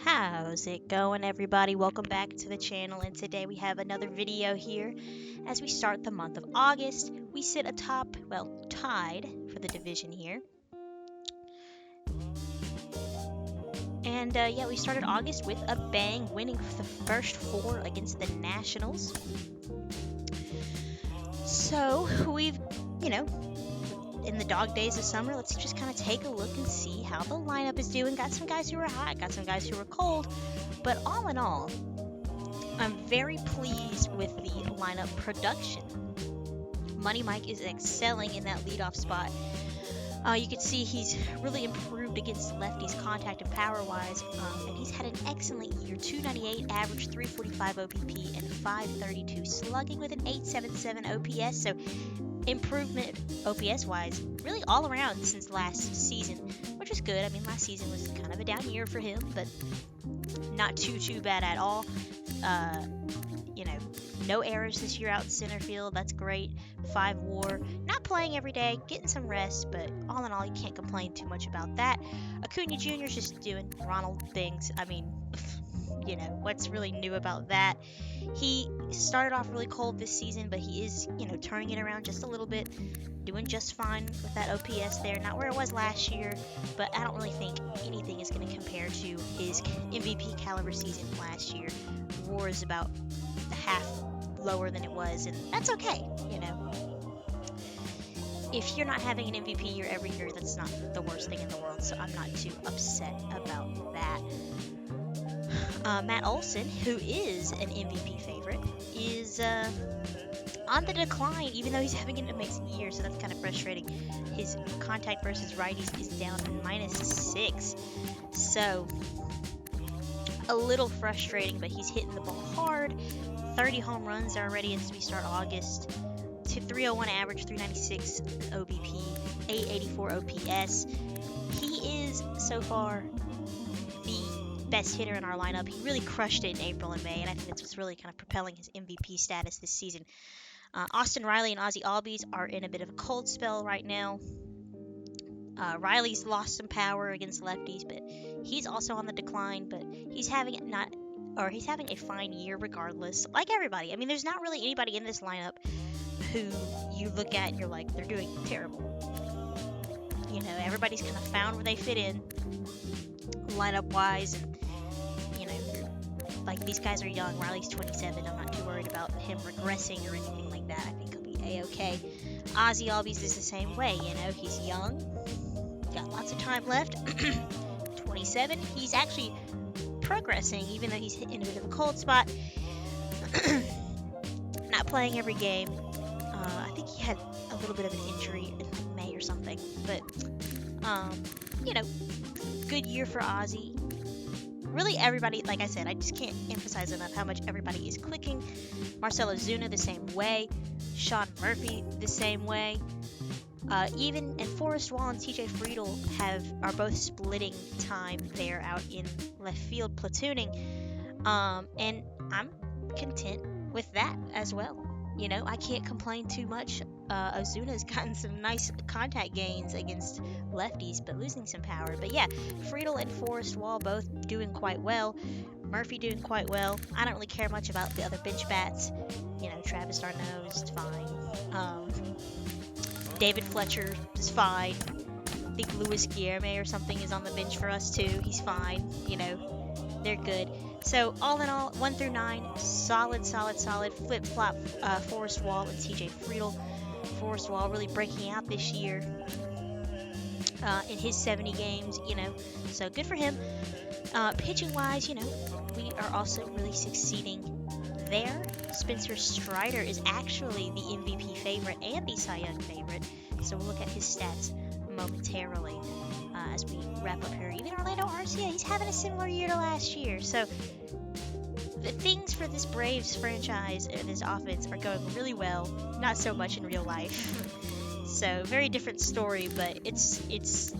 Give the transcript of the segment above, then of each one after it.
How's it going, everybody? Welcome back to the channel, and today we have another video here. As we start the month of August, we sit atop, well, tied for the division here. And yeah, we started August with a bang, winning the first four against the Nationals. So we've, in the dog days of summer, let's just kind of take a look and see how the lineup is doing. Got some guys who are hot, got some guys who are cold, but all in all, I'm very pleased with the lineup production. Money Mike is excelling in that leadoff spot. You can see he's really improved against lefties contact and power-wise, and he's had an excellent year. 298 average, 345 OPP, and 532 slugging with an 877 OPS. So improvement OPS-wise, really all around since last season, which is good. I mean, last season was kind of a down year for him, but not too bad at all. No errors this year out in center field. That's great. 5 WAR. Not playing every day, getting some rest, but all in all, you can't complain too much about that. Acuna Jr.'s just doing Ronald things. I mean, what's really new about that? He started off really cold this season, but he is, turning it around just a little bit, doing just fine with that OPS there. Not where it was last year, but I don't really think anything is going to compare to his MVP caliber season last year. WAR is about half lower than it was, and that's okay, If you're not having an MVP year every year, that's not the worst thing in the world, so I'm not too upset about that. Matt Olson, who is an MVP favorite, is on the decline, even though he's having an amazing year, so that's kind of frustrating. His contact versus righties is down to -6, so a little frustrating, but he's hitting the ball hard. 30 home runs already as we start August. 301 average, 396 OBP, 884 OPS. He is so far the best hitter in our lineup. He really crushed it in April and May, and I think that's what's really kind of propelling his MVP status this season. Austin Riley and Ozzie Albies are in a bit of a cold spell right now. Riley's lost some power against lefties, but he's also on the decline. But he's having a fine year regardless. Like everybody, I mean, there's not really anybody in this lineup who you look at and you're like, they're doing terrible. Everybody's kind of found where they fit in, lineup-wise, and like these guys are young. Riley's 27. I'm not too worried about him regressing or anything like that. I think he'll be a-okay. Ozzie Albies is the same way. He's young, got lots of time left. 27. He's actually progressing, even though he's in a bit of a cold spot. Not playing every game. I think he had a little bit of an injury in May or something, but good year for Ozzie. Really, everybody, like I said, I just can't emphasize enough how much everybody is clicking. Marcell Ozuna the same way, Sean Murphy the same way. And Forrest Wall and TJ Friedl are both splitting time there out in left field platooning, and I'm content with that as well. I can't complain too much. Ozuna's gotten some nice contact gains against lefties, but losing some power. But yeah, Friedl and Forrest Wall both doing quite well. Murphy doing quite well. I don't really care much about the other bench bats. Travis d'Arnaud is fine. David Fletcher is fine. I think Luis Guilherme or something is on the bench for us too. He's fine. They're good. So all in all, 1 through 9, solid. Flip-flop Forrest Wall and TJ Friedl. Forrest Wall really breaking out this year in his 70 games, so good for him. Pitching-wise, we are also really succeeding there. Spencer Strider is actually the MVP favorite and the Cy Young favorite, so we'll look at his stats momentarily as we wrap up here. Even Orlando Arcia, he's having a similar year to last year, so the things for this Braves franchise and this offense are going really well. Not so much in real life. So very different story, but it's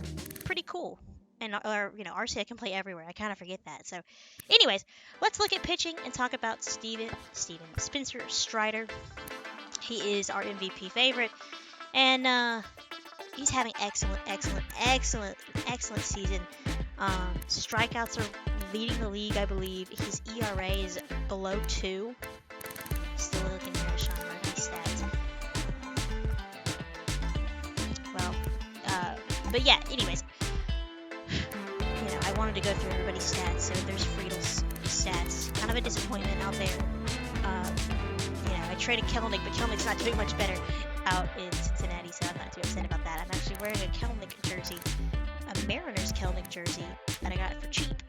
pretty cool. And Arcia can play everywhere. I kind of forget that. So, anyways, let's look at pitching and talk about Spencer Strider. He is our MVP favorite, and he's having excellent season. Strikeouts are leading the league, I believe. His ERA is below 2. Still looking here at Sean Murphy's stats. Well, but yeah, anyways. I wanted to go through everybody's stats, so there's Friedel's stats. Kind of a disappointment out there. I traded Kelnick, but Kelnick's not doing much better out in Cincinnati, so I'm not too upset about that. I'm actually wearing a Kelnick jersey, a Mariners Kelnick jersey that I got for cheap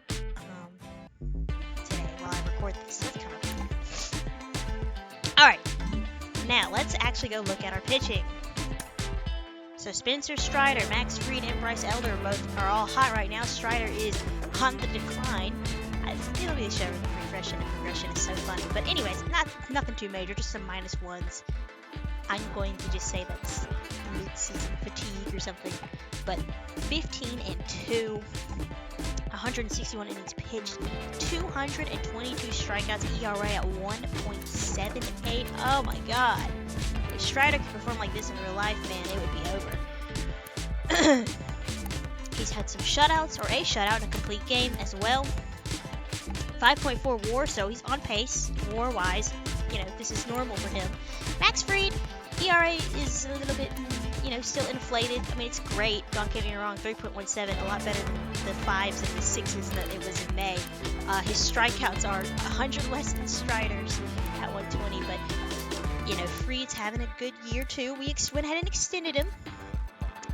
today while I record this. That's kind of fun. Alright, now let's actually go look at our pitching. So Spencer Strider, Max Fried, and Bryce Elder are all hot right now. Strider is on the decline. It'll be a show refreshing and progression is so funny. But anyways, nothing too major, just some -1s. I'm going to just say that's mid-season fatigue or something. But 15-2, 161 innings pitched, 222 strikeouts, ERA at 1.78. Oh my god. If Strider could perform like this in real life, man, it would be over. He's had some shutouts, or a shutout in a complete game as well. 5.4 WAR, so he's on pace, WAR-wise. This is normal for him. Max Fried, ERA is a little bit, still inflated. I mean, it's great, don't get me wrong, 3.17, a lot better than the 5s and the 6s that it was in May. His strikeouts are 100 less than Strider's at 120, but Fried's having a good year too. We went ahead and extended him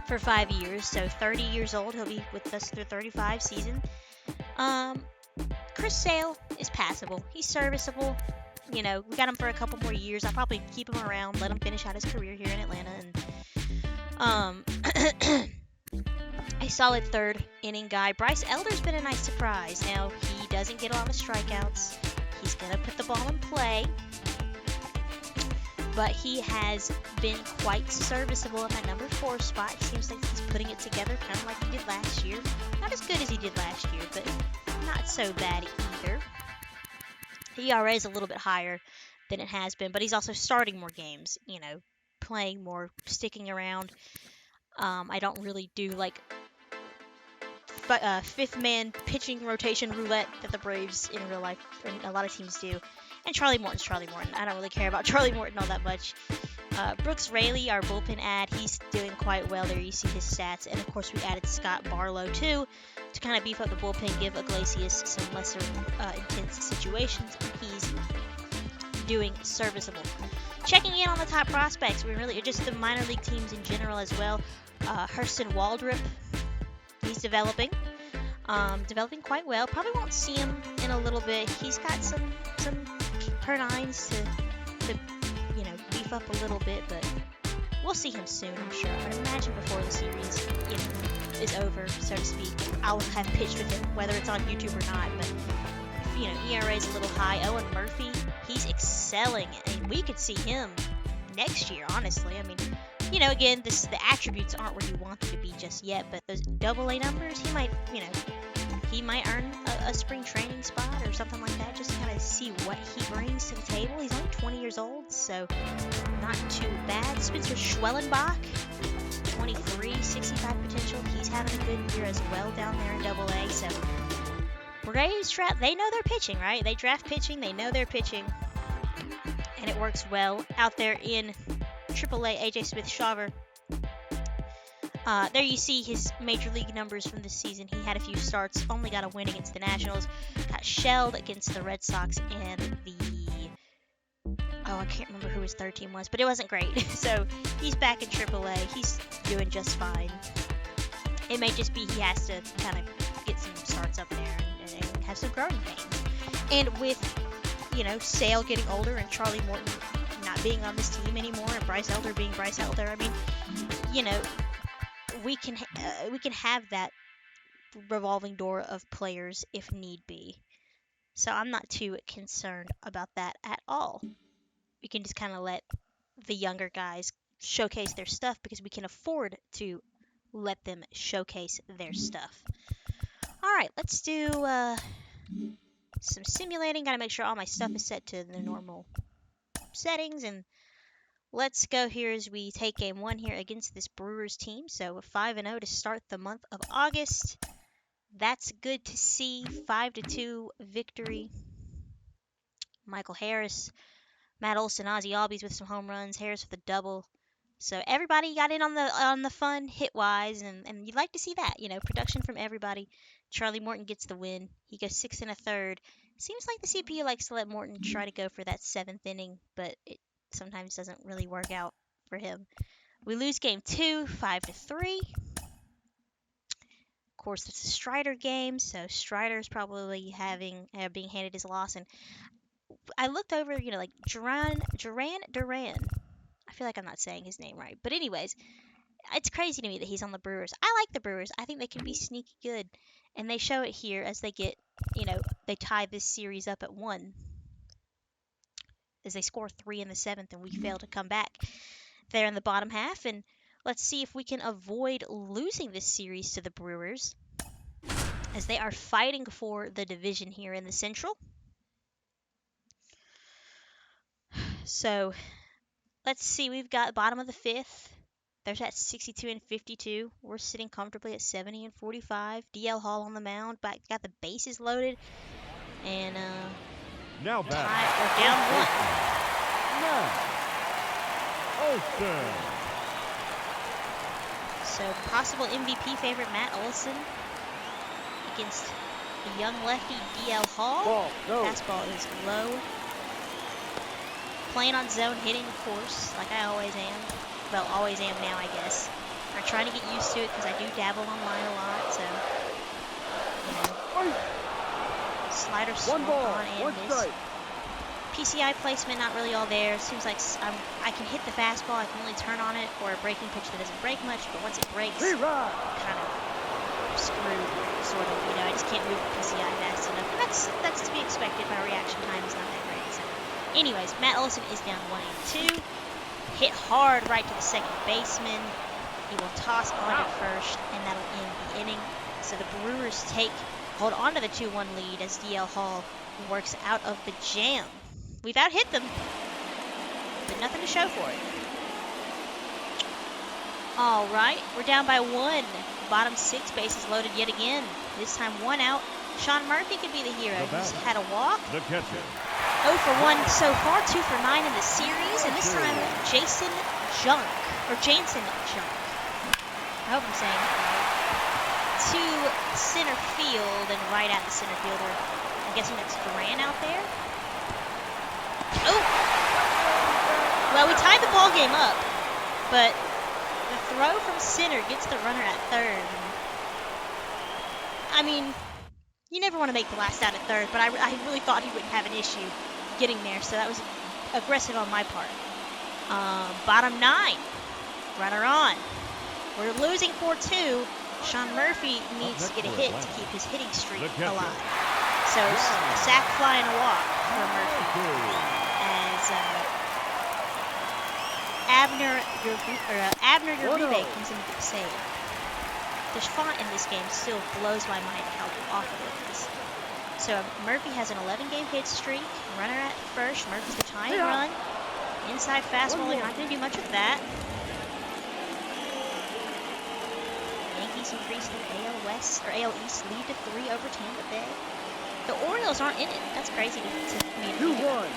for 5 years, so 30 years old. He'll be with us through 35 season. Chris Sale is passable. He's serviceable. We got him for a couple more years. I'll probably keep him around, let him finish out his career here in Atlanta, and a solid third inning guy. Bryce Elder's been a nice surprise. Now, he doesn't get a lot of strikeouts. He's gonna put the ball in play. But he has been quite serviceable at that number 4 spot. It seems like he's putting it together kind of like he did last year. Not as good as he did last year, but not so bad either. The ERA is a little bit higher than it has been, but he's also starting more games, playing more, sticking around. I don't really do like fifth man pitching rotation roulette that the Braves in real life, and a lot of teams do. And Charlie Morton's Charlie Morton. I don't really care about Charlie Morton all that much. Brooks Raley, our bullpen ad, he's doing quite well there. You see his stats. And, of course, we added Scott Barlow, too, to kind of beef up the bullpen, give Iglesias some lesser intense situations. And he's doing serviceable. Checking in on the top prospects. We're really just the minor league teams in general as well. Hurston Waldrop, he's developing quite well. Probably won't see him in a little bit. He's got some per nines to beef up a little bit, but we'll see him soon, I'm sure. I would imagine before the series is over, so to speak. I'll have pitched with him, whether it's on YouTube or not. But ERA is a little high. Owen Murphy, he's excelling, and we could see him next year, honestly. I mean, again, the attributes aren't where you want them to be just yet, but those AA numbers, he might earn a spring training spot or something like that, just to kind of see what he brings to the table. He's only 20 years old, so not too bad. Spencer Schwellenbach, 23, 65 potential. He's having a good year as well down there in AA, so Braves, they know their pitching, right? They draft pitching, they know their pitching, and it works well. Out there in AAA, AJ Smith-Shawver. There you see his major league numbers from this season. He had a few starts, only got a win against the Nationals, got shelled against the Red Sox and I can't remember who his third team was, but it wasn't great. So he's back in AAA. He's doing just fine. It may just be he has to kind of get some starts up there and have some growing pains. And with, Sale getting older and Charlie Morton not being on this team anymore and Bryce Elder being Bryce Elder, I mean, we can have that revolving door of players if need be. So I'm not too concerned about that at all. We can just kind of let the younger guys showcase their stuff because we can afford to let them showcase their stuff. All right, let's do some simulating. Got to make sure all my stuff is set to the normal settings, and let's go here as we take game 1 here against this Brewers team. So 5-0 to start the month of August. That's good to see. 5-2 victory. Michael Harris, Matt Olson, Ozzie Albies with some home runs. Harris with a double. So everybody got in on the fun hit wise, and you'd like to see that, production from everybody. Charlie Morton gets the win. He goes 6 1/3. Seems like the CPU likes to let Morton try to go for that 7th inning, but it sometimes doesn't really work out for him. We lose game 2, 5-3. Of course, it's a Strider game, so Strider's probably being handed his loss. And I looked over, like Duran. I feel like I'm not saying his name right, but anyways, it's crazy to me that he's on the Brewers. I like the Brewers. I think they can be sneaky good, and they show it here as they they tie this series up at 1, as they score 3 in the 7th, and we fail to come back there in the bottom half. And let's see if we can avoid losing this series to the Brewers, as they are fighting for the division here in the Central. So let's see. We've got bottom of the 5th. They're at 62 and 52. We're sitting comfortably at 70 and 45. DL Hall on the mound, got the bases loaded, and now we're down 1. Olson. So possible MVP favorite Matt Olson against the young lefty DL Hall. Fastball is low. Playing on zone hitting, of course, like I always am. Well, always am now, I guess. I'm trying to get used to it because I do dabble online a lot, so, Slider swung on and missed. PCI placement not really all there. Seems like I can hit the fastball. I can only turn on it for a breaking pitch that doesn't break much, but once it breaks, I'm kind of screwed, sort of. I just can't move the PCI fast enough. And that's to be expected. My reaction time is not that great. So, anyways, Matt Olson is down 1-2. Hit hard right to the second baseman. He will toss on to first, and that'll end the inning. So the Brewers hold on to the 2-1 lead as DL Hall works out of the jam. We've out-hit them, but nothing to show for it. All right, we're down by 1. Bottom 6, bases loaded yet again. This time 1 out. Sean Murphy could be the hero. He's had a walk. The catcher. 0 for 1 so far, 2 for 9 in the series, and this time Jansen Junk. I hope I'm saying it right. To center field and right at the center fielder. I'm guessing that's Duran out there. Oh! Well, we tied the ball game up, but the throw from center gets the runner at third. I mean, you never want to make the last out at third, but I really thought he wouldn't have an issue getting there, so that was aggressive on my part. Bottom 9, runner on. We're losing 4-2. Sean Murphy needs to get a hit to keep his hitting streak alive. So a sac fly and a walk for Murphy, as Abner Uribe comes in with the save. The font in this game still blows my mind how awful it is. So Murphy has an 11-game hit streak. Runner at first. Murphy's the tying run. Inside fastball. You're not going to do much with that. Yankees increase their AL East lead to 3 over Tampa Bay. The Orioles aren't in it. That's crazy to me. 2-1.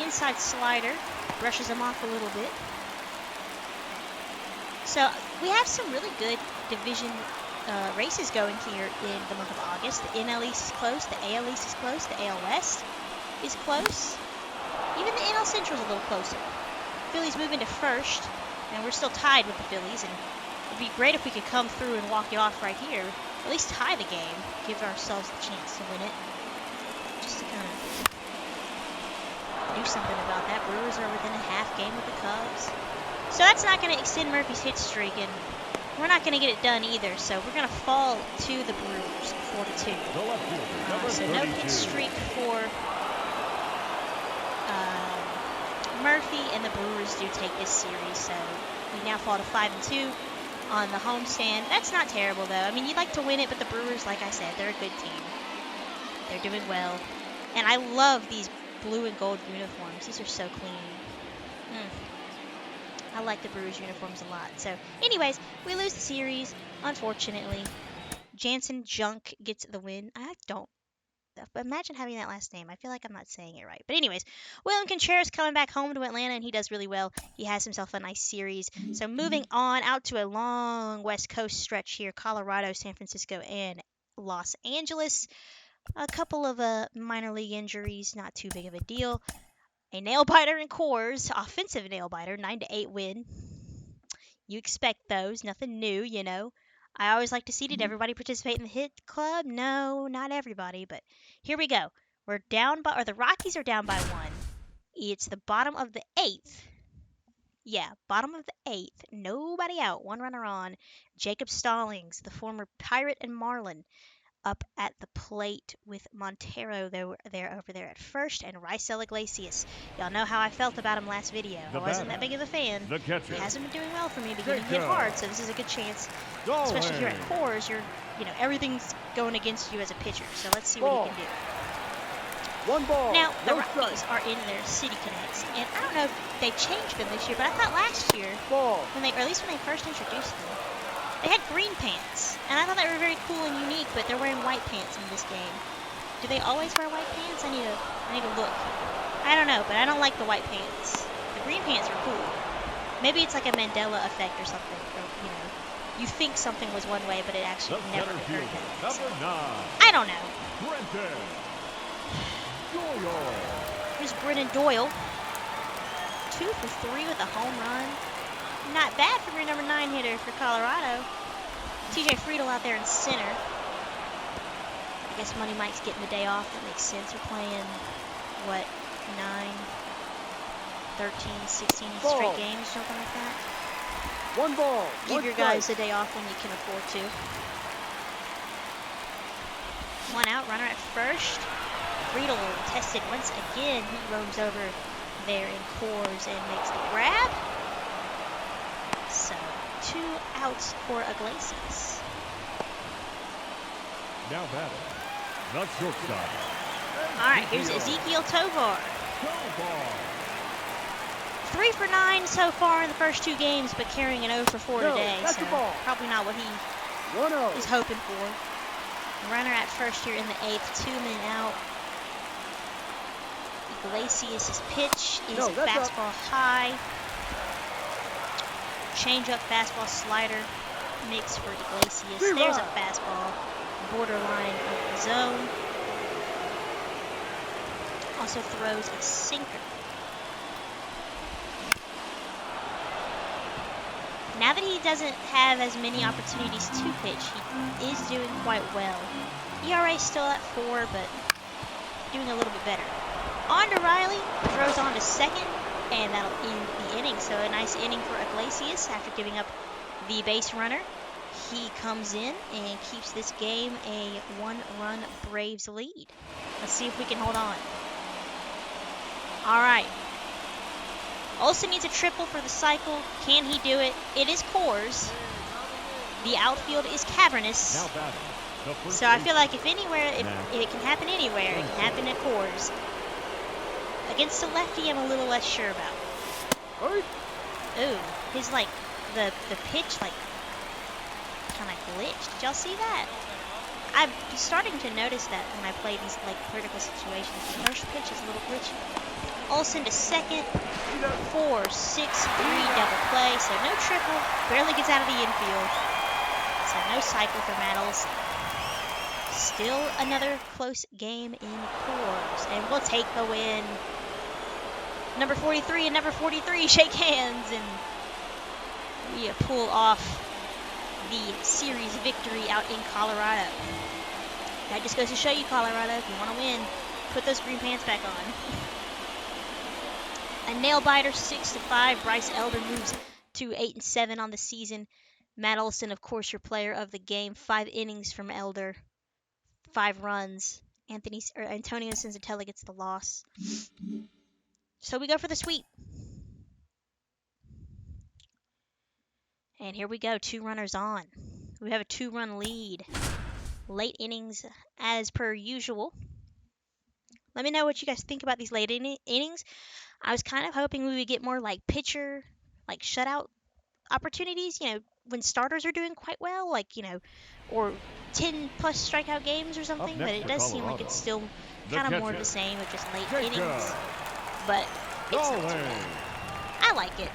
Inside slider. Brushes them off a little bit. So we have some really good division races going here in the month of August. The NL East is close, the AL East is close, the AL West is close. Even the NL Central is a little closer. Phillies move into first, and we're still tied with the Phillies, and it'd be great if we could come through and walk it off right here. At least tie the game, give ourselves the chance to win it. Just to kind of do something about that. Brewers are within a half game with the Cubs. So that's not going to extend Murphy's hit streak, and we're not going to get it done either. So we're going to fall to the Brewers 4-2. So no hit streak for Murphy, and the Brewers do take this series. So we now fall to 5-2 on the homestand. That's not terrible, though. I mean, you'd like to win it, but the Brewers, like I said, they're a good team. They're doing well. And I love these blue and gold uniforms. These are so clean. I like the Brewers uniforms a lot. So, anyways, we lose the series, unfortunately. Jansen Junk gets the win. I don't imagine having that last name. I feel like I'm not saying it right. But anyways, William Contreras coming back home to Atlanta, and he does really well. He has himself a nice series. So moving on out to a long West Coast stretch here, Colorado, San Francisco, and Los Angeles. A couple of minor league injuries, not too big of a deal. A nail biter in Coors, offensive nail biter, 9-8 win. You expect those, nothing new, you know. I always like to see, did everybody participate in the hit club? No, not everybody, but here we go. We're down by, or the Rockies are down by 1. It's the bottom of the 8th. Yeah, bottom of the 8th. Nobody out. 1 runner on. Jacob Stallings, the former Pirate and Marlin, up at the plate with Montero there over there at first, and Raisel Iglesias. Y'all know how I felt about him last video. I wasn't that big of a fan. He hasn't been doing well for me, beginning to hit hard, so this is a good chance. Especially here at Coors, everything's going against you as a pitcher, so let's see what he can do. 1 ball. Now, the Rockies are in their City Connects, and I don't know if they changed them this year, but I thought last year, or at least when they first introduced them, they had green pants, and I thought they were very cool and unique, but they're wearing white pants in this game. Do they always wear white pants? I need to look. I don't know, but I don't like the white pants. The green pants are cool. Maybe it's like a Mandela effect or something, or, you think something was one way, but it actually never occurred that way. So, I don't know. Here's Brennan Doyle. 2 for 3 with a home run. Not bad for your number 9 hitter for Colorado. TJ Friedel out there in center. I guess Money Mike's getting the day off. That makes sense. We're playing, 9, 13, 16 straight games, something like that. 1 ball. Give your guys a day off when you can afford to. 1 out, runner at first. Friedel tested once again. He roams over there in Coors and makes the grab. So, 2 outs for Iglesias. Now batting, the shortstop. All right, here's Ezequiel Tovar. 3 for 9 so far in the first 2 games, but carrying an 0 for 4 today. So probably not what he is hoping for. Runner at first here in the 8th, 2 men out. Iglesias' pitch is a fastball high. Change-up, fastball, slider mix for Iglesias. There's a fastball, borderline of the zone. Also throws a sinker. Now that he doesn't have as many opportunities to pitch, he is doing quite well. ERA still at 4, but doing a little bit better. On to Riley, throws on to second, and that'll end the inning. So a nice inning for Iglesias after giving up the base runner. He comes in and keeps this game a 1-run Braves lead. Let's see if we can hold on. All right. Olsen needs a triple for the cycle. Can he do it? It is Coors. The outfield is cavernous. So I feel like if anywhere, it can happen anywhere. It can happen at Coors. Against a lefty, I'm a little less sure about. Ooh, his the pitch kind of glitched. Did y'all see that? I'm starting to notice that when I play these critical situations. The first pitch is a little glitchy. Olsen to second, 4-6-3 double play. So no triple, barely gets out of the infield. So no cycle for Matt Olsen. Still another close game in Coors, and we'll take the win. Number 43 and number 43 shake hands, and we pull off the series victory out in Colorado. That just goes to show you, Colorado, if you want to win, put those green pants back on. A nail biter, 6-5. Bryce Elder moves to 8-7 on the season. Matt Olsen, of course, your player of the game. 5 innings from Elder, 5 runs. Antonio Senzatella gets the loss. So we go for the sweep. And here we go, 2 runners on. We have a 2-run lead. Late innings as per usual. Let me know what you guys think about these late innings. I was kind of hoping we would get more pitcher, shutout opportunities, when starters are doing quite well, or 10 plus strikeout games or something, but next it for does seem like Colorado, it's still the kind of more of catcher, the same of just late Jacob innings. But it's not too Dolly. bad. I like it.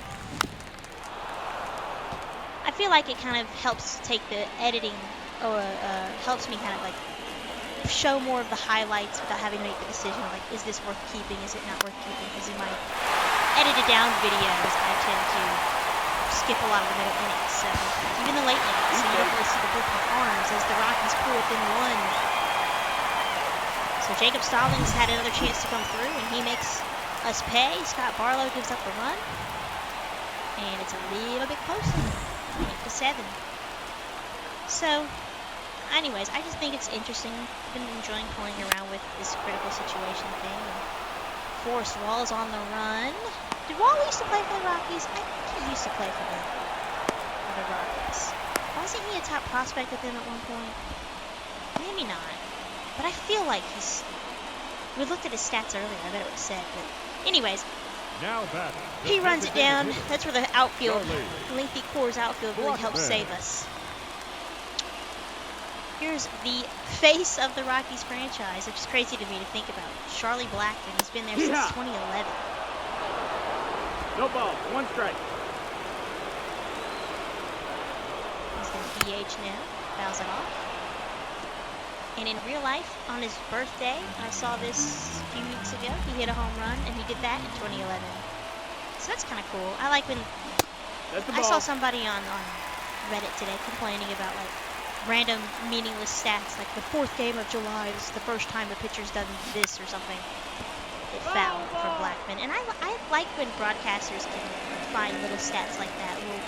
I feel like it kind of helps take the editing, or helps me kind of like show more of the highlights without having to make the decision of like, is this worth keeping, is it not worth keeping? Because in my edited down videos, I tend to skip a lot of the middle innings. So even the late innings, so you don't really see the bullpen arms as the Rockies pull within one. So Jacob Stallings had another chance to come through, and he makes us pay. Scott Barlow gives up the run, and it's a little bit closer, 8-7. So, anyways, I just think it's interesting. I've been enjoying playing around with this critical situation thing. And Forrest Wall's on the run. Did Wall used to play for the Rockies? I think he used to play for the Rockies. Wasn't he a top prospect with them at one point? Maybe not. But I feel like he's... We looked at his stats earlier. I bet it would have said. But anyways, Now that he runs it down. That's where the outfield, Charlie. lengthy Coors outfield really helps save us. Here's the face of the Rockies franchise, which is crazy to me to think about. Charlie Blackmon. He's been there since 2011. No ball. One strike. He's the DH now. Fouls it off. And in real life, on his birthday, I saw this a few weeks ago. He hit a home run, and he did that in 2011. So that's kind of cool. I like when I saw somebody on Reddit today complaining about like random meaningless stats, like the 4th game of July. This is the first time a pitcher's done this or something. It fouled from Blackmon, and I like when broadcasters can find little stats like that, little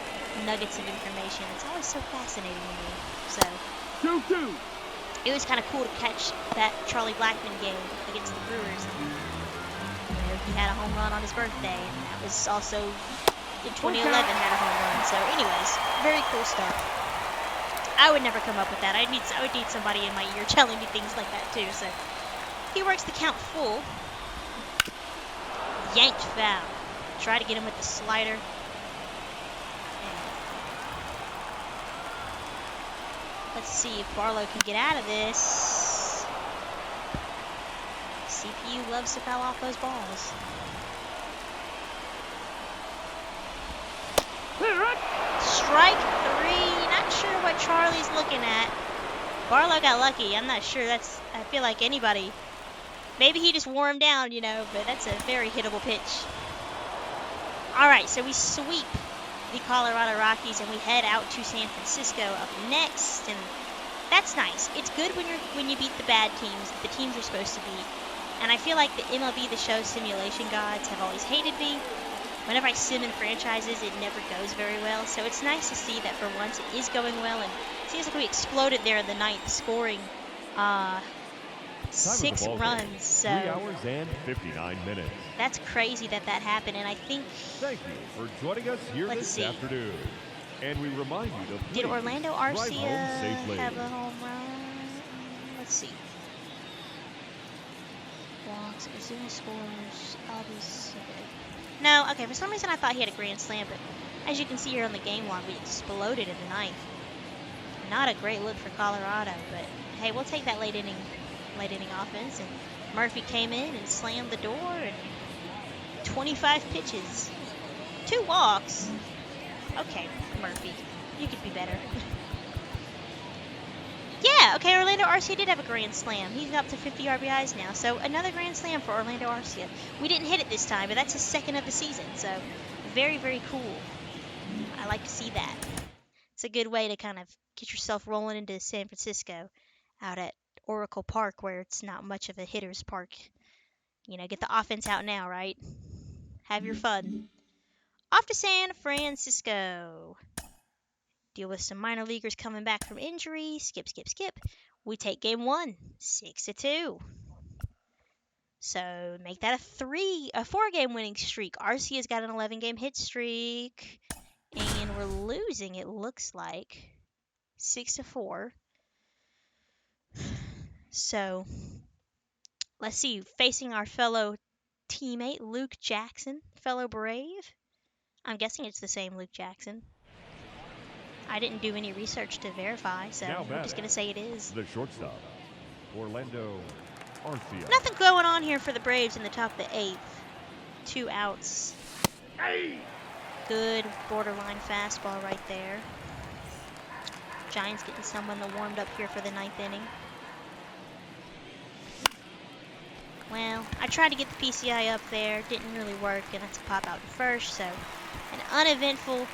nuggets of information. It's always so fascinating to me. So 2-2. it was kind of cool to catch that Charlie Blackmon game against the Brewers. You know, he had a home run on his birthday, and that was also in 2011 had a home run. So, anyways, very cool stuff. I would never come up with that. I would need somebody in my ear telling me things like that too. So he works the count full. Yanked foul. Try to get him with the slider. Let's see if Barlow can get out of this. CPU loves to foul off those balls. Strike 3. Not sure what Charlie's looking at. Barlow got lucky. I'm not sure. I feel like anybody. Maybe he just wore him down, you know, but that's a very hittable pitch. Alright, so we sweep the Colorado Rockies and we head out to San Francisco up next, and that's nice. It's good when you beat the bad teams, the teams you're supposed to beat. And I feel like the MLB, the show simulation gods, have always hated me. Whenever I sim in franchises, it never goes very well. So it's nice to see that for once it is going well, and it seems like we exploded there in the ninth, scoring 6 runs. So 3 hours and 59 minutes. That's crazy that happened, and I think... Thank you for joining us here this afternoon. And we remind you to did Orlando drive Arcia home safely. have a home run? Let's see. Walks, Azuna scores, Albus. No, okay, for some reason I thought he had a grand slam, but as you can see here on the game log, we exploded in the ninth. Not a great look for Colorado, but hey, we'll take that late inning offense. And Murphy came in and slammed the door, and 25 pitches, 2 walks. Okay, Murphy, you could be better. Yeah, okay, Orlando Arcia did have a grand slam. He's up to 50 RBIs now, so another grand slam for Orlando Arcia. We didn't hit it this time, but that's his 2nd of the season, so very, very cool. I like to see that. It's a good way to kind of get yourself rolling into San Francisco out at Oracle Park, where it's not much of a hitter's park. You know, get the offense out now, right? Have your fun. Off to San Francisco. Deal with some minor leaguers coming back from injury. Skip. We take game 1, 6-2. So make that a 4-game winning streak. Arcia's got an 11-game hit streak, and we're losing, it looks like, 6-4. So let's see, facing our fellow teammate Luke Jackson, fellow Brave. I'm guessing it's the same Luke Jackson. I didn't do any research to verify, so I'm just going to say it is. The shortstop, Orlando Arcia. Nothing going on here for the Braves in the top of the 8th. 2 outs. Hey! Good borderline fastball right there. Giants getting someone warmed up here for the 9th inning. Well, I tried to get the PCI up there. Didn't really work, and that's a pop out first. So, an uneventful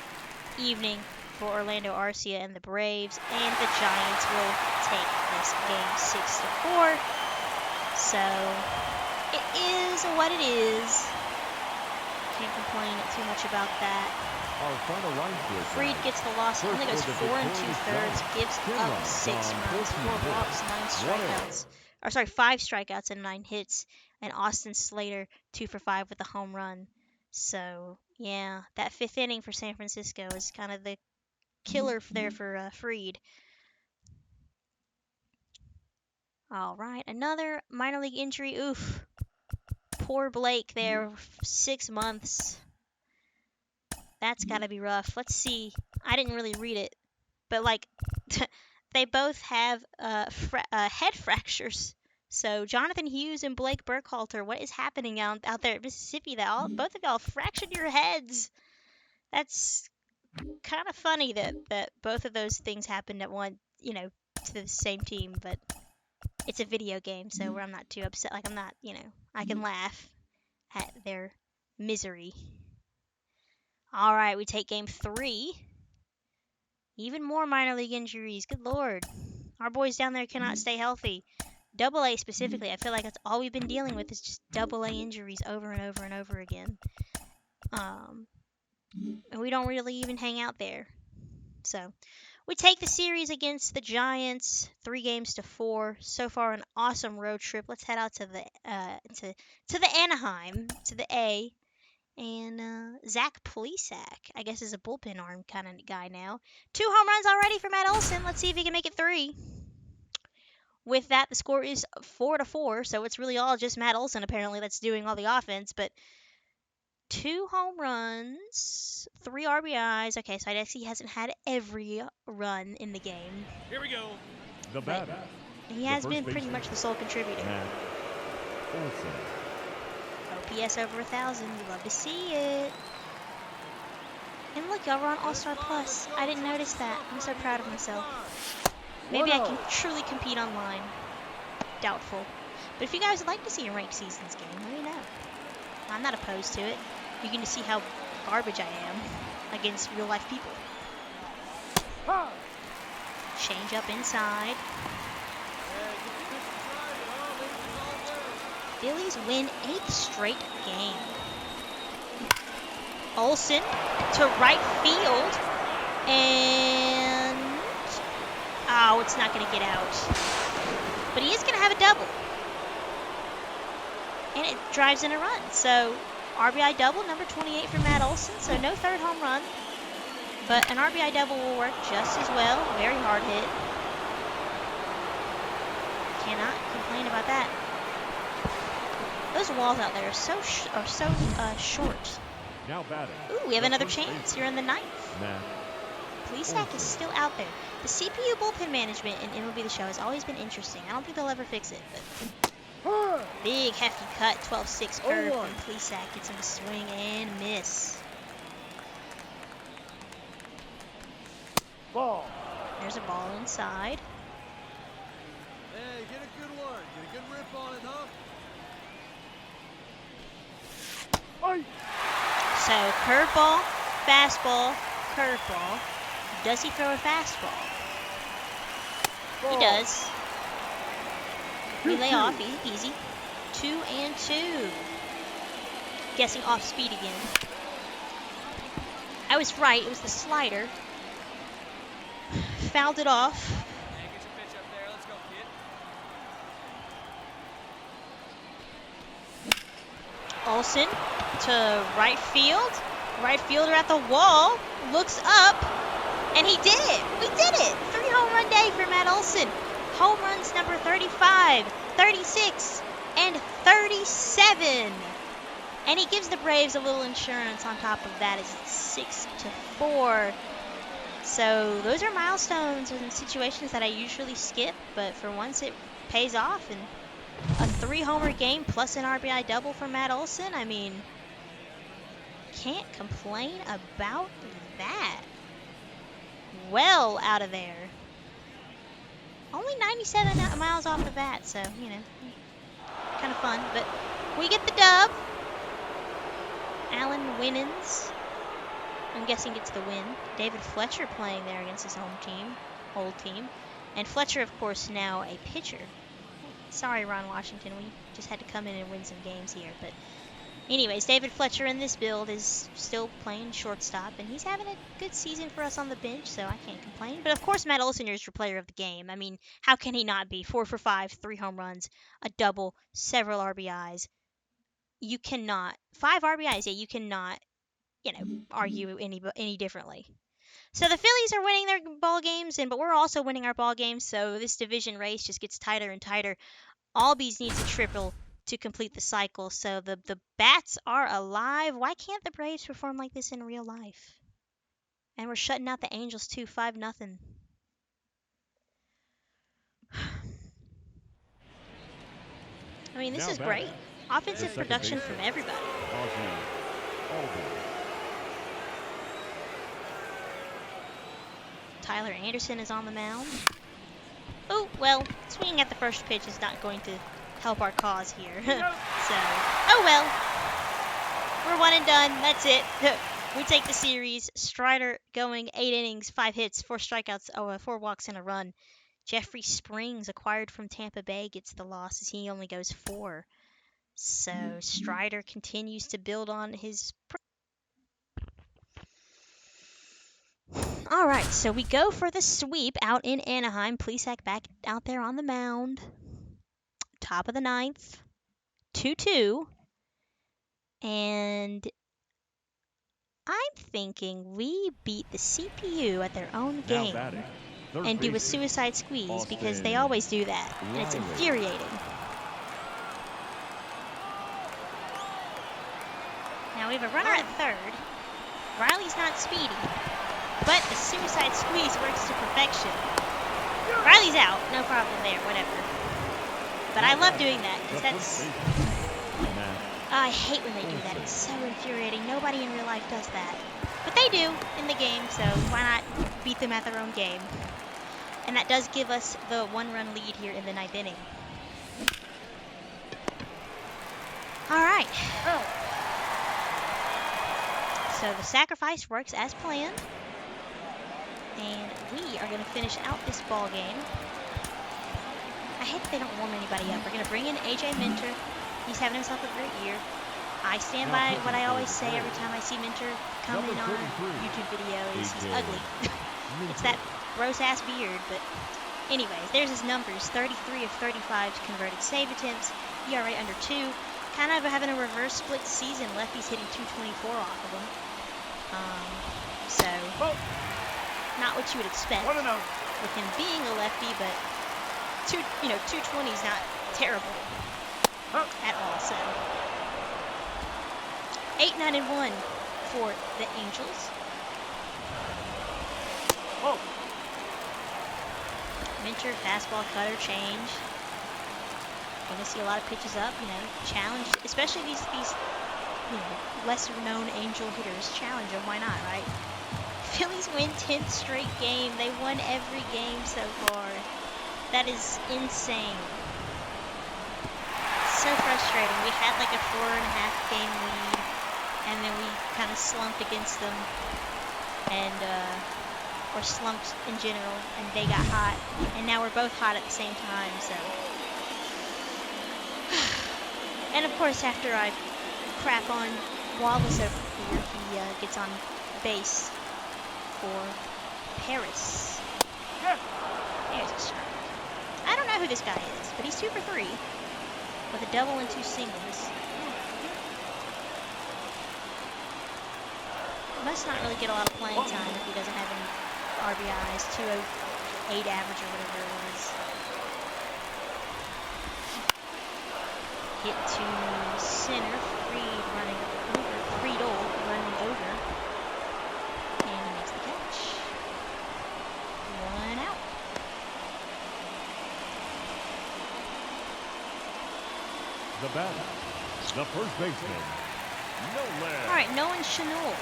evening for Orlando Arcia and the Braves, and the Giants will take this game 6-4. So, it is what it is. Can't complain too much about that. Our final line score. Fried gets the loss. He only goes 4 2/3. Gives up 6 runs, 4 walks, 9 strikeouts. Or sorry, 5 strikeouts and 9 hits. And Austin Slater 2 for 5 with a home run. So yeah, that 5th inning for San Francisco is kind of the killer there for Fried. All right, another minor league injury. Oof. Poor Blake there, 6 months. That's got to be rough. Let's see. I didn't really read it, but like they both have head fractures. So Jonathan Hughes and Blake Burkhalter, what is happening out there at Mississippi? That both of y'all fractured your heads. That's kind of funny that both of those things happened at one, to the same team, but it's a video game, so I'm not too upset. Like, I'm not, I can laugh at their misery. All right, we take game 3. Even more minor league injuries. Good Lord. Our boys down there cannot stay healthy. AA specifically, I feel like that's all we've been dealing with is just AA injuries over and over and over again. And we don't really even hang out there. So, we take the series against the Giants, 3-4. So far, an awesome road trip. Let's head out to the Anaheim, to the A. And Zach Plesac, I guess, is a bullpen arm kind of guy now. 2 home runs already for Matt Olson. Let's see if he can make it 3. With that, the score is 4-4, so it's really all just Matt Olson, apparently, that's doing all the offense. But 2 home runs, 3 RBIs. Okay, so I guess he hasn't had every run in the game. Here we go. The batter. He has been pretty much the sole contributor. Matt Olson. OPS over 1,000. You love to see it. And look, y'all, we're on All-Star Plus. I didn't notice that. I'm so proud of myself. Maybe I can truly compete online. Doubtful. But if you guys would like to see a ranked seasons game, let me know. I'm not opposed to it. You can just see how garbage I am against real-life people. Change up inside. Phillies win 8th straight game. Olsen to right field. And oh, it's not going to get out. But he is going to have a double. And it drives in a run. So, RBI double, number 28 for Matt Olson. So, no 3rd home run. But an RBI double will work just as well. Very hard hit. Cannot complain about that. Those walls out there are so short. Now batting. Ooh, we have another chance here in the 9th. Matt Plesac is still out there. The CPU bullpen management in MLB The Show has always been interesting. I don't think they'll ever fix it, but big hefty cut, 12-6 curve from Plesac. Gets him to swing and miss. Ball. There's a ball inside. Hey, get a good one. Get a good rip on it, huh? So, curveball, fastball, curveball. Does he throw a fastball? He does. Relay off, easy. 2-2. Guessing off speed again. I was right, it was the slider. Fouled it off. Hey, get your pitch up there. Let's go, kid. Olsen to right field. Right fielder at the wall. Looks up. And he did it. We did it. 3 home run day for Matt Olson. Home runs number 35, 36, and 37. And he gives the Braves a little insurance on top of that as it's 6-4. So those are milestones and situations that I usually skip, but for once it pays off. And a 3-homer game plus an RBI double for Matt Olson. I mean, can't complain about that. Well out of there. Only 97 miles off the bat, so, you know, kind of fun. But we get the dub. Alan Winans, I'm guessing gets the win. David Fletcher playing there against his home team, old team. And Fletcher, of course, now a pitcher. Sorry, Ron Washington, we just had to come in and win some games here. But anyways, David Fletcher in this build is still playing shortstop, and he's having a good season for us on the bench, so I can't complain. But of course, Matt Olson is your player of the game. I mean, how can he not be? 4 for 5, 3 home runs, a double, several RBIs. You cannot, 5 RBIs, yeah, you cannot, you know, argue any differently. So the Phillies are winning their ball games, but we're also winning our ball games, so this division race just gets tighter and tighter. Albies needs a triple to complete the cycle, so the bats are alive. Why can't the Braves perform like this in real life? And we're shutting out the Angels too, 5-0. I mean, this is great. Offensive production from everybody. Tyler Anderson is on the mound. Oh, well, swinging at the first pitch is not going to help our cause here. So, oh well. We're 1 and done. That's it. We take the series. Strider going 8 innings, 5 hits, 4 strikeouts, 4 walks and a run. Jeffrey Springs, acquired from Tampa Bay, gets the loss as he only goes 4. So Strider continues to build on his... All right, so we go for the sweep out in Anaheim. Plesac back out there on the mound. Top of the 9th. 2-2. And I'm thinking we beat the CPU at their own game and do a suicide squeeze because they always do that, and it's infuriating. Now we have a runner at third. Riley's not speedy, but the suicide squeeze works to perfection. Riley's out, no problem there, whatever. But I love doing that because that's... I hate when they do that. It's so infuriating. Nobody in real life does that. But they do in the game, so why not beat them at their own game? And that does give us the 1-run lead here in the 9th inning. All right. So the sacrifice works as planned. And we are going to finish out this ball game. I hate that they don't warm anybody up. We're going to bring in AJ Minter. He's having himself a great year. I stand by what I always say every time I see Minter come in on a YouTube video is he's ugly. It's that gross-ass beard, but anyways, there's his numbers. 33 of 35 converted save attempts, ERA under 2. Kind of having a reverse split season. Lefty's hitting 224 off of him. So, not what you would expect with him being a lefty, but 220 is not terrible at all. So 8-9-1 for the Angels. Minter, fastball, cutter, change. Going to see a lot of pitches up. Challenge, especially these lesser known Angel hitters. Challenge them, why not, right? Phillies win 10th straight game. They won every game so far. That is insane. So frustrating. We had like a 4.5 game lead, and then we kind of slumped against them, and or slumped in general, and they got hot, and now we're both hot at the same time. So, and of course, after I crap on Wallace over here, he gets on base for Paris. There's a strike. I don't know who this guy is, but he's 2 for 3 with a double and 2 singles. Must not really get a lot of playing time if he doesn't have any RBIs. 208 average or whatever it was. Hit to center. Friedel running over. And he makes the catch. The batter, the first baseman, Nolan. All right, Nolan Shanuel,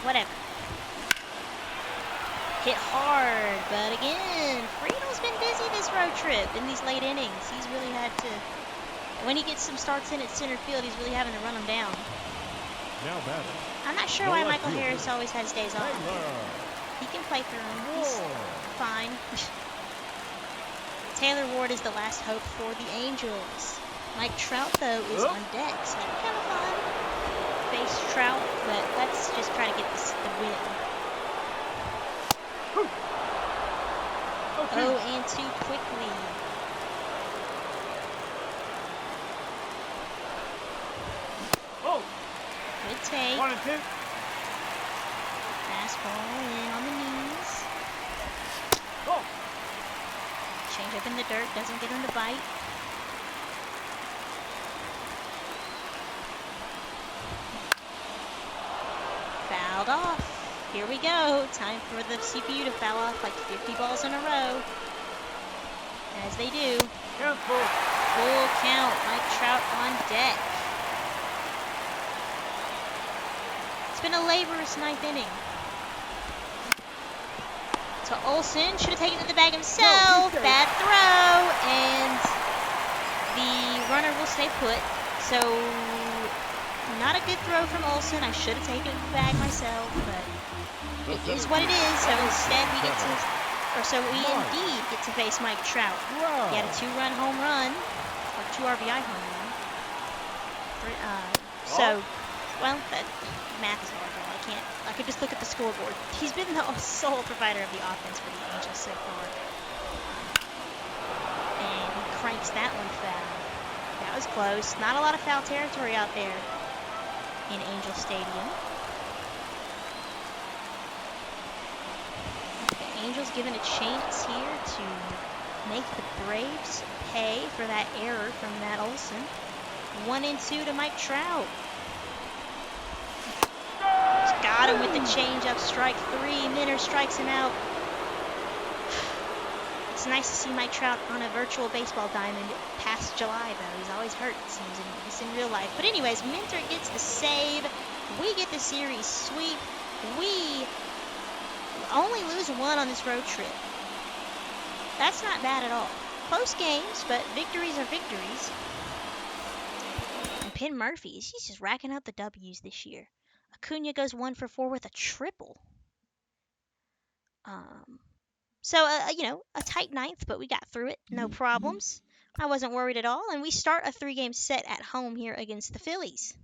whatever. Hit hard, but again, Friedel's been busy this road trip in these late innings. He's really had to, when he gets some starts in at center field, he's really having to run them down. Now batting. I'm not sure why Michael Harris always has days off. He can play through them. He's fine. Taylor Ward is the last hope for the Angels. Mike Trout, though, is on deck, so that'd be kind of fun. Face Trout, but let's just try to get the win. 0-2 quickly. Oh, Good take. 1-2. Fastball in on the knees. Oh, Change up in the dirt, doesn't get him to bite. Fouled off. Here we go. Time for the CPU to foul off like 50 balls in a row. As they do. careful. Full count. Mike Trout on deck. It's been a laborious ninth inning. To Olsen. Should have taken it to the bag himself. Bad throw. And the runner will stay put. So, not a good throw from Olsen. I should have taken it to the bag myself, but it is what it is. So instead we get to, or so we indeed get to face Mike Trout. He had a 2-run home run, or 2 RBI home run. So, well, that math is horrible. I could just look at the scoreboard. He's been the sole provider of the offense for the Angels so far. And he cranks that one foul. That was close. Not a lot of foul territory out there in Angel Stadium. The Angels given a chance here to make the Braves pay for that error from Matt Olson. 1-2 to Mike Trout. Just got him with the changeup. Strike 3. Minter strikes him out. It's nice to see Mike Trout on a virtual baseball diamond past July, though. He's always hurt, it seems, in real life. But anyways, Minter gets the save. We get the series sweep. We only lose 1 on this road trip. That's not bad at all. Close games, but victories are victories. And Penn Murphy, he's just racking up the W's this year. Acuna goes 1 for 4 with a triple. So, a tight ninth, but we got through it. No problems. I wasn't worried at all. And we start a 3-game set at home here against the Phillies.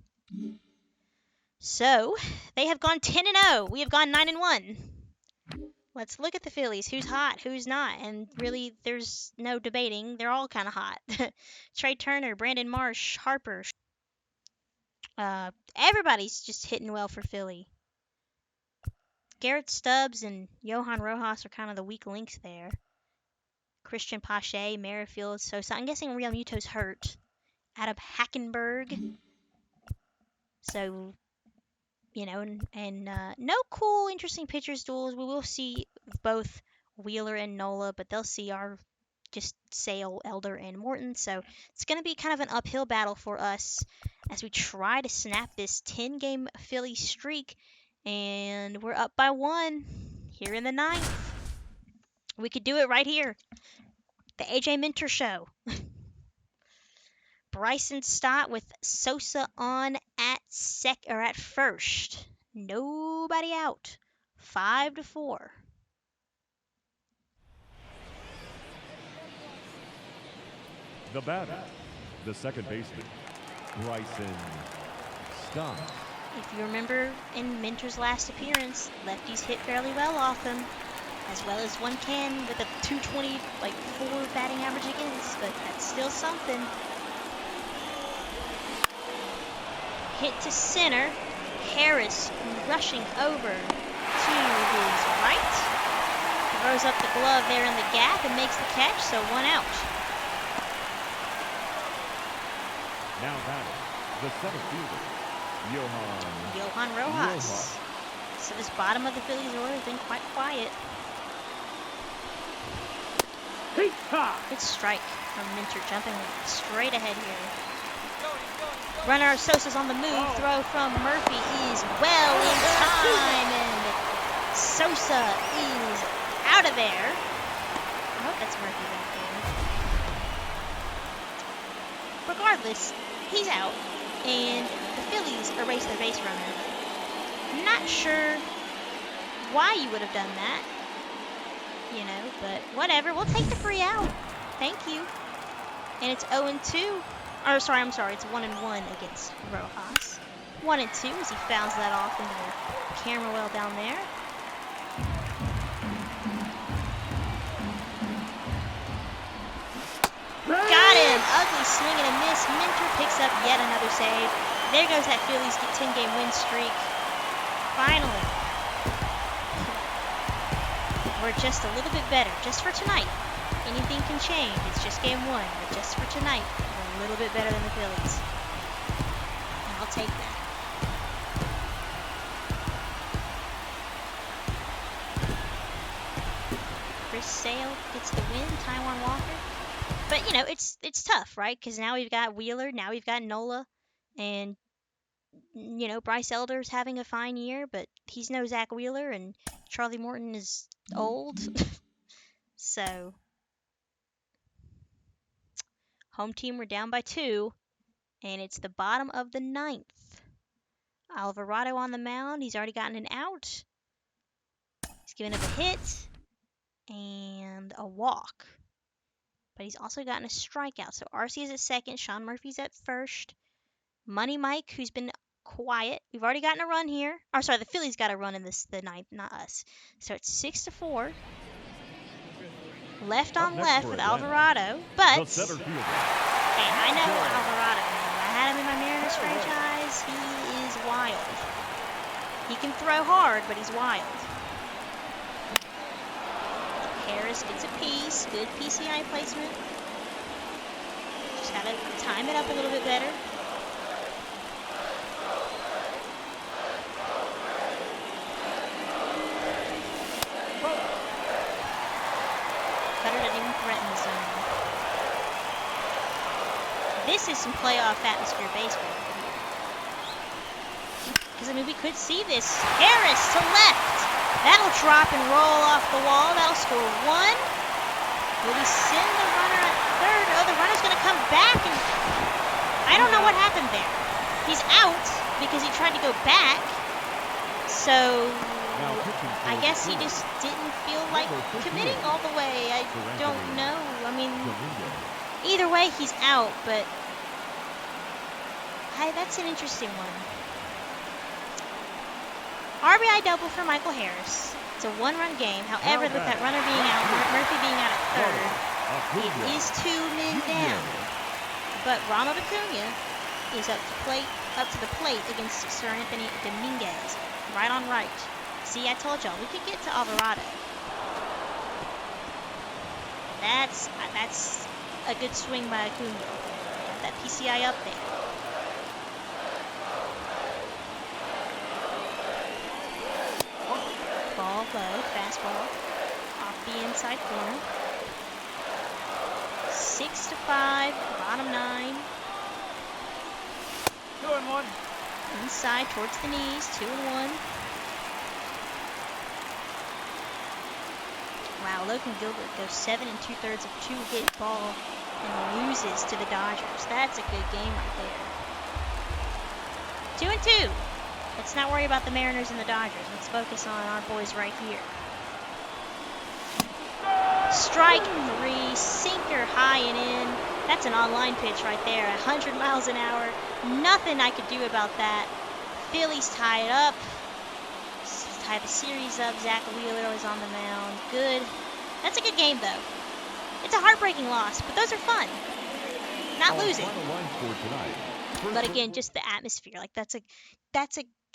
So, they have gone 10-0. We have gone 9-1. Let's look at the Phillies. Who's hot? Who's not? And really, there's no debating. They're all kind of hot. Trey Turner, Brandon Marsh, Harper. Everybody's just hitting well for Philly. Garrett Stubbs and Johan Rojas are kind of the weak links there. Christian Pache, Merrifield, Sosa. I'm guessing Real Muto's hurt. Adam Hackenberg. So, and no cool, interesting pitchers duels. We will see both Wheeler and Nola, but they'll see our just Sale, Elder, and Morton. So it's going to be kind of an uphill battle for us as we try to snap this 10-game Philly streak. And we're up by 1 here in the 9th. We could do it right here. The AJ Minter Show. Bryson Stott with Sosa on at first. Nobody out. 5-4. The batter, the second baseman, Bryson Stott. If you remember in Minter's last appearance, lefties hit fairly well off him, as well as one can with a 220, 4 batting average against, but that's still something. Hit to center. Harris rushing over to his right. Throws up the glove there in the gap and makes the catch, so 1 out. Now batting, the center fielder, Johan Rojas. So this bottom of the Phillies order has been quite quiet. Good strike from Minter, jumping straight ahead here. Runner Sosa's on the move. Throw from Murphy is well in time, and Sosa is out of there. I hope that's Murphy back there. Regardless, he's out, and the Phillies erase their base runner. I'm not sure why you would have done that, you know, but whatever. We'll take the free out. Thank you. And it's 0-2. Or sorry, I'm sorry. It's 1-1 against Rojas. 1-2 as he fouls that off into the camera well down there. Got him! Ugly swing and a miss. Minter picks up yet another save. There goes that Phillies 10-game win streak. Finally. We're just a little bit better, just for tonight. Anything can change. It's just game one, but just for tonight, we're a little bit better than the Phillies. And I'll take that. Chris Sale gets the win, Taijuan Walker. But, you know, it's tough, right? Because now we've got Wheeler, now we've got Nola, and, you know, Bryce Elder's having a fine year, but he's no Zach Wheeler, and Charlie Morton is old. So, home team, we're down by 2, and it's the bottom of the 9th. Alvarado on the mound. He's already gotten an out. He's given up a hit and a walk. But he's also gotten a strikeout. So Arcee is at second. Sean Murphy's at first. Money Mike, who's been quiet. We've already gotten a run here. Or sorry, the Phillies got a run in the 9th, not us. So it's 6-4. Left on left with Alvarado. But hey, I know Alvarado. I had him in my Mariners franchise. He is wild. He can throw hard, but he's wild. Harris gets a piece. Good PCI placement. Just gotta time it up a little bit better. Cutter didn't even threaten the zone. This is some playoff atmosphere baseball. Because, I mean, we could see this. Harris to left. That'll drop and roll off the wall. That'll score 1. Will he send the runner at third? Oh, the runner's going to come back. And I don't know what happened there. He's out because he tried to go back. So I guess he just didn't feel like committing all the way. I don't know. I mean, either way, he's out. But that's an interesting one. RBI double for Michael Harris. It's a 1-run game. However, with that runner being out, Murphy being out at third, it is 2 men down. But Ronald Acuna is up to the plate against Sir Anthony Dominguez. Right on right. See, I told y'all we could get to Alvarado. That's a good swing by Acuna. Got that PCI up there. Ball low, fastball, off the inside corner. 6-5, bottom 9. 2-1. Inside towards the knees, 2-1. Wow, Logan Gilbert goes 7 2/3 of 2-hit ball and loses to the Dodgers. That's a good game right there. 2-2. Let's not worry about the Mariners and the Dodgers. Let's focus on our boys right here. Strike 3, sinker high and in. That's an on-line pitch right there, 100 miles an hour. Nothing I could do about that. Phillies tie it up. Tie the series up. Zach Wheeler was on the mound. Good. That's a good game, though. It's a heartbreaking loss, but those are fun. Not losing. But again, just the atmosphere. Like that's a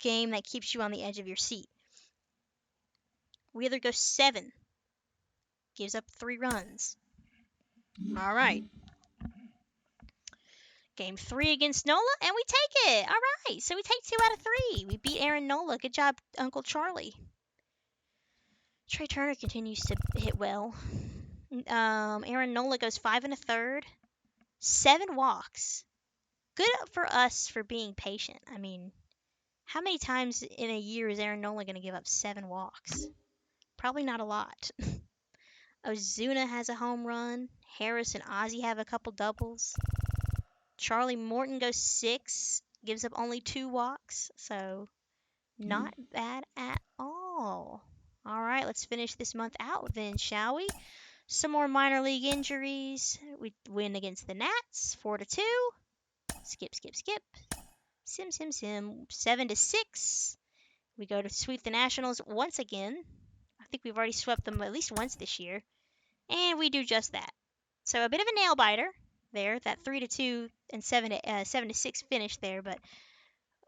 game that keeps you on the edge of your seat. Wheeler goes 7. Gives up 3 runs. All right. Game 3 against Nola, and we take it. All right. So we take 2 out of 3. We beat Aaron Nola. Good job, Uncle Charlie. Trey Turner continues to hit well. Aaron Nola goes 5 1/3, 7 walks. Good for us for being patient. I mean, how many times in a year is Aaron Nola going to give up 7 walks? Probably not a lot. Ozuna has a home run. Harris and Ozzie have a couple doubles. Charlie Morton goes 6, gives up only 2 walks. So not bad at all. All right, let's finish this month out then, shall we? Some more minor league injuries. We win against the Nats, 4-2. Skip, skip, skip. Sim, sim, sim. 7-6. We go to sweep the Nationals once again. I think we've already swept them at least once this year. And we do just that. So a bit of a nail biter there, that 3-2 and 7-6 finish there, but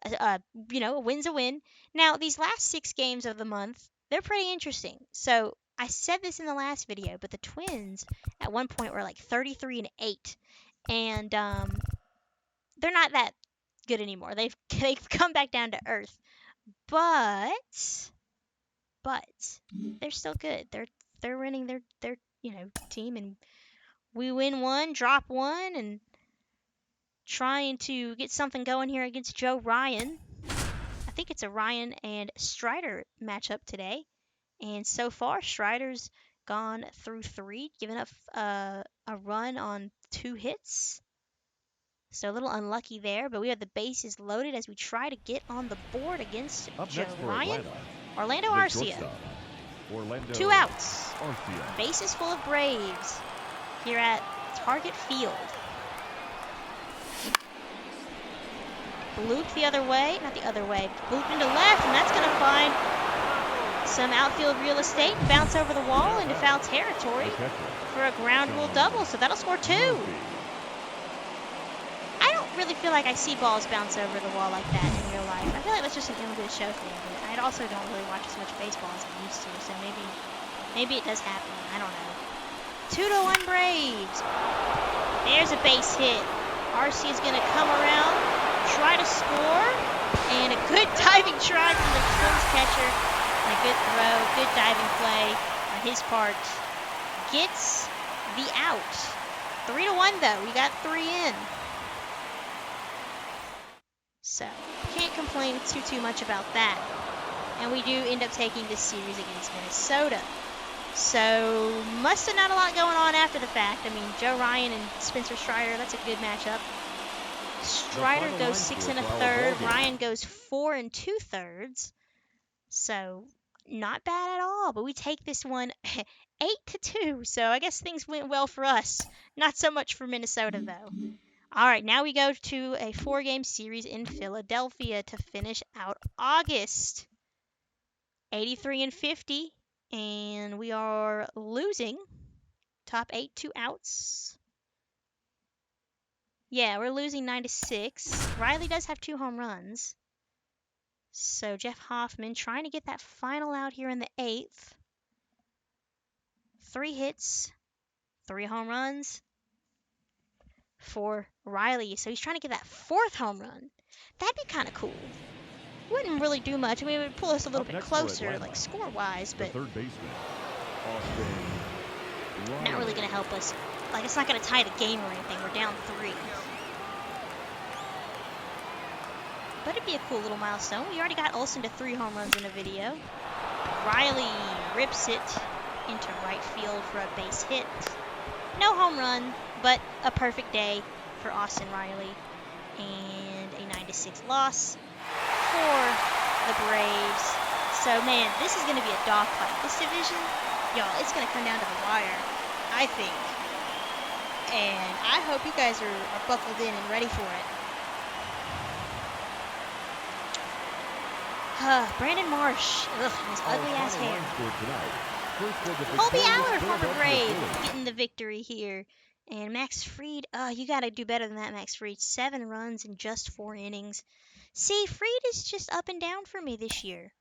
a win's a win. Now, these last 6 games of the month, they're pretty interesting. So I said this in the last video, but the Twins at one point were like 33-8, and they're not that good anymore. They've come back down to earth, but they're still good. They're winning their team, and we win one, drop one, and trying to get something going here against Joe Ryan. I think it's a Ryan and Strider matchup today. And so far, Strider's gone through 3, giving up a run on 2 hits. So a little unlucky there, but we have the bases loaded as we try to get on the board against Joe Ryan. Orlando Arcia. 2 outs. Arcia. Bases full of Braves here at Target Field. Bloop the other way, not the other way, bloop into left, and that's going to find some outfield real estate and bounce over the wall into foul territory for a ground rule double, so that'll score 2. I don't really feel like I see balls bounce over the wall like that in real life. I feel like that's just an MLB show thing, but I also don't really watch as much baseball as I used to, so maybe it does happen. I don't know. 2-1 Braves. There's a base hit. Arcia is going to come around, try to score, and a good diving try from the Twins catcher, and a good throw, good diving play on his part. Gets the out. 3-1 though, we got 3 in. So, can't complain too much about that. And we do end up taking this series against Minnesota. So, must have not a lot going on after the fact. I mean, Joe Ryan and Spencer Strider, that's a good matchup. Strider goes 6 1/3. Ryan goes 4 2/3. So, not bad at all. But we take this one 8-2. So, I guess things went well for us. Not so much for Minnesota, though. All right, now we go to a 4-game series in Philadelphia to finish out August. 83-50. And we are losing. Top 8, 2 outs. Yeah, we're losing 9-6. Riley does have 2 home runs. So Jeff Hoffman trying to get that final out here in the 8th. 3 hits, 3 home runs for Riley. So he's trying to get that 4th home run. That'd be kind of cool. Wouldn't really do much. I mean, it would pull us a little bit closer, like score-wise, but third baseman, Austin. Not really going to help us. Like, it's not going to tie the game or anything. We're down 3. But it'd be a cool little milestone. We already got Olsen to 3 home runs in a video. Riley rips it into right field for a base hit. No home run, but a perfect day for Austin Riley. And a 9-6 loss for the Braves. So, man, this is going to be a dogfight. This division, y'all, it's going to come down to the wire, I think. And I hope you guys are buckled in and ready for it. Brandon Marsh, his ugly ass hair. Colby Aller, former Brave, getting the victory here. And Max Fried, you got to do better than that, Max Fried. 7 runs in just 4 innings. See, Fried is just up and down for me this year.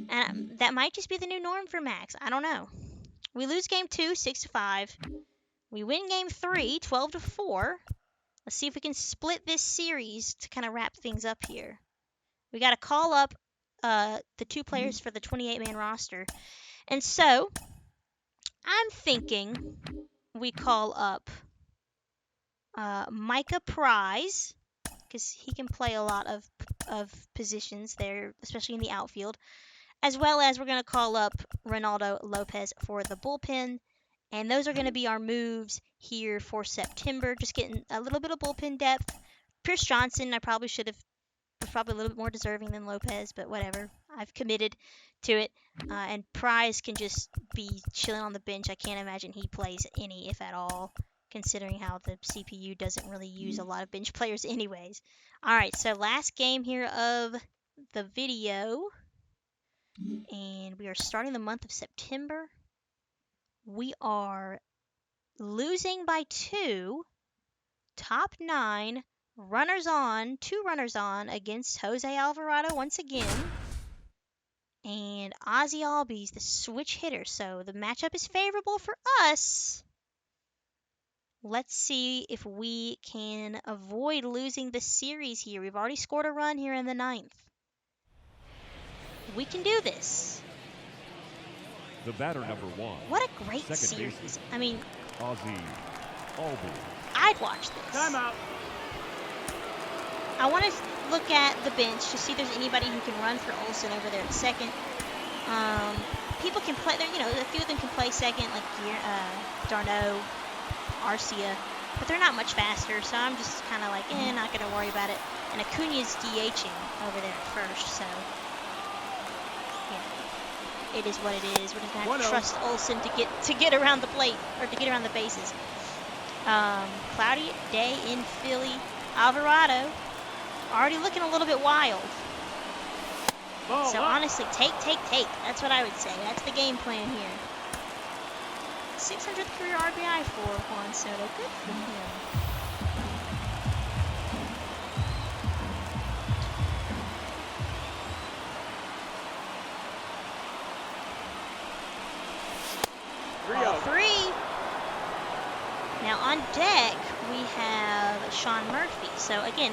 And that might just be the new norm for Max. I don't know. We lose game 2, 6-5. We win game 3, 12-4. Let's see if we can split this series to kind of wrap things up here. We got to call up the 2 players for the 28-man roster. And so, I'm thinking we call up Micah Prize, because he can play a lot of positions there, especially in the outfield, as well as we're going to call up Ronaldo Lopez for the bullpen. And those are going to be our moves here for September, just getting a little bit of bullpen depth. Pierce Johnson, I probably should have, was probably a little bit more deserving than Lopez, but whatever. I've committed to it. And Prize can just be chilling on the bench. I can't imagine he plays any, if at all, considering how the CPU doesn't really use a lot of bench players anyways. All right, so last game here of the video. And we are starting the month of September. We are losing by 2, top 9, runners on, 2 runners on against Jose Alvarado once again. And Ozzy Albies, the switch hitter. So the matchup is favorable for us. Let's see if we can avoid losing the series here. We've already scored a run here in the 9th. We can do this. The batter, number 1. What a great Second series. baseman. I mean, Ozzy Albies. I'd watch this. Timeout. I want to look at the bench to see if there's anybody who can run for Olsen over there at second. People can play there, a few of them can play second, like Darno, Arcia, but they're not much faster, so I'm just kind of like, not going to worry about it. And Acuna's DHing over there at first, so it is what it is. We're just going to have to trust Olsen to get around the plate, or to get around the bases. Cloudy day in Philly. Alvarado already looking a little bit wild. So honestly, take. That's what I would say. That's the game plan here. 600th career RBI for Juan Soto. Good for him. Ball 3. Now on deck, we have Sean Murphy. So again,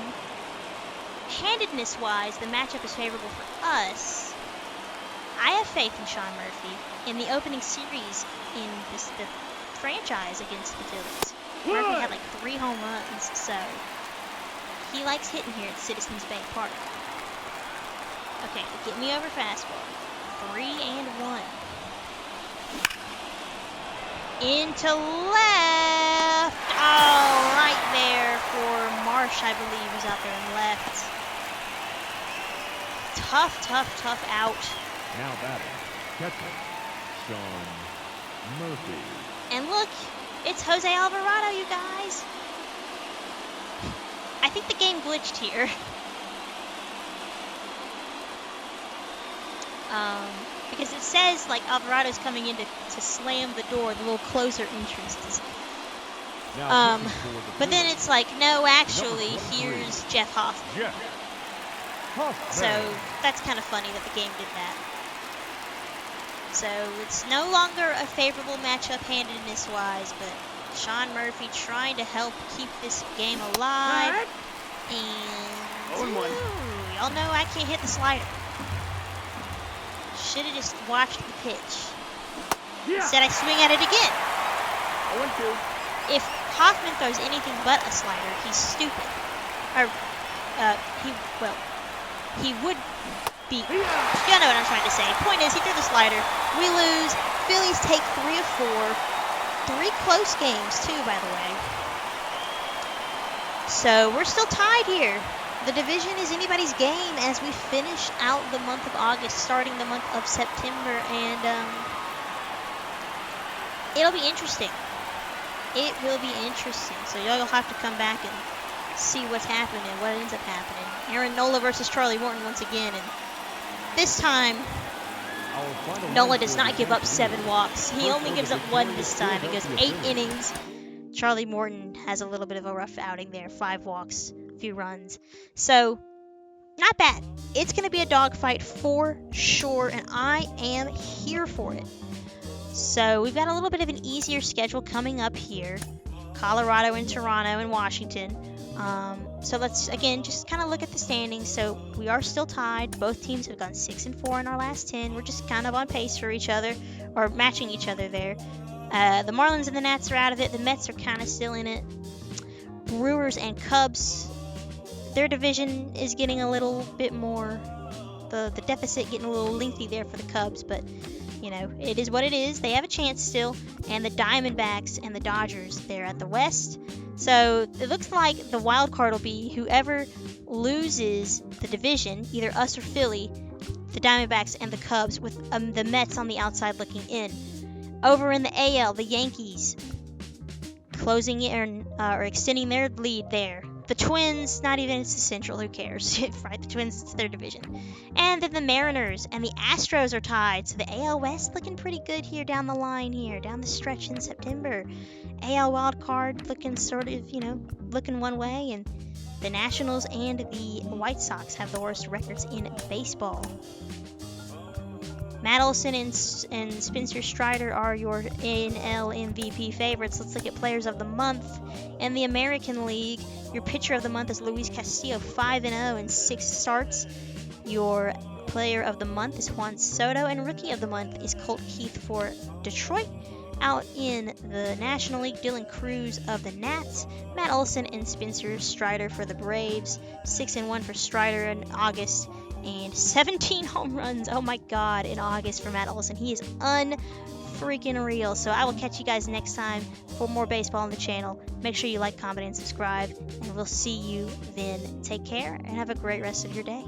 handedness-wise, the matchup is favorable for us. I have faith in Sean Murphy in the opening series in the franchise against the Phillies. Murphy had like 3 home runs, so he likes hitting here at Citizens Bank Park. Okay, get me over fastball. 3-1. Into left. Oh, right there for Marsh, I believe, who's out there in left. Tough out. Now batting, catcher, Sean Murphy. And look, it's Jose Alvarado, you guys. I think the game glitched here. Because it says like Alvarado's coming in to slam the door, the little closer entrances. But then it's like, no, actually, here's Jeff Hoffman. So that's kind of funny that the game did that. So it's no longer a favorable matchup handedness-wise, but Sean Murphy trying to help keep this game alive. And y'all know I can't hit the slider. Should have just watched the pitch. Instead I swing at it again. 0-2. If Hoffman throws anything but a slider, he's stupid. Or he would be. You know what I'm trying to say. Point is, he threw the slider. We lose. Phillies take 3 of 4. 3 close games, too, by the way. So we're still tied here. The division is anybody's game as we finish out the month of August, starting the month of September, and it'll be interesting. It will be interesting. So y'all will have to come back and see what's happening, what ends up happening. Aaron Nola versus Charlie Morton once again, and this time Nola does not give up 7 walks. He only gives up 1 this time. He goes 8 innings. Charlie Morton has a little bit of a rough outing there. 5 walks, a few runs. So, not bad. It's going to be a dogfight for sure, and I am here for it. So, we've got a little bit of an easier schedule coming up here. Colorado and Toronto and Washington. So let's, again, just kind of look at the standings. So we are still tied. Both teams have gone 6-4 in our last 10. We're just kind of on pace for each other, or matching each other there. The Marlins and the Nats are out of it. The Mets are kind of still in it. Brewers and Cubs, their division is getting a little bit more, the deficit getting a little lengthy there for the Cubs, but you know, it is what it is. They have a chance still. And the Diamondbacks and the Dodgers, they're at the West. So it looks like the wild card will be whoever loses the division, either us or Philly, the Diamondbacks and the Cubs, with the Mets on the outside looking in. Over in the AL, the Yankees closing in or extending their lead there. The Twins, not even, it's the Central, who cares, right? The Twins, it's their division. And then the Mariners and the Astros are tied. So the AL West looking pretty good here down the line here, down the stretch in September. AL wild card looking sort of, you know, looking one way. And the Nationals and the White Sox have the worst records in baseball. Matt Olson and Spencer Strider are your NL MVP favorites. Let's look at players of the month. In the American League, your pitcher of the month is Luis Castillo, 5-0 in 6 starts. Your player of the month is Juan Soto, and rookie of the month is Colt Keith for Detroit. Out in the National League, Dylan Cruz of the Nats, Matt Olson and Spencer Strider for the Braves, 6-1 for Strider in August, and 17 home runs, oh my god, in August for Matt Olson. He is unfreaking real. So I will catch you guys next time for more baseball on the channel. Make sure you like, comment, and subscribe, and we'll see you then. Take care, and have a great rest of your day.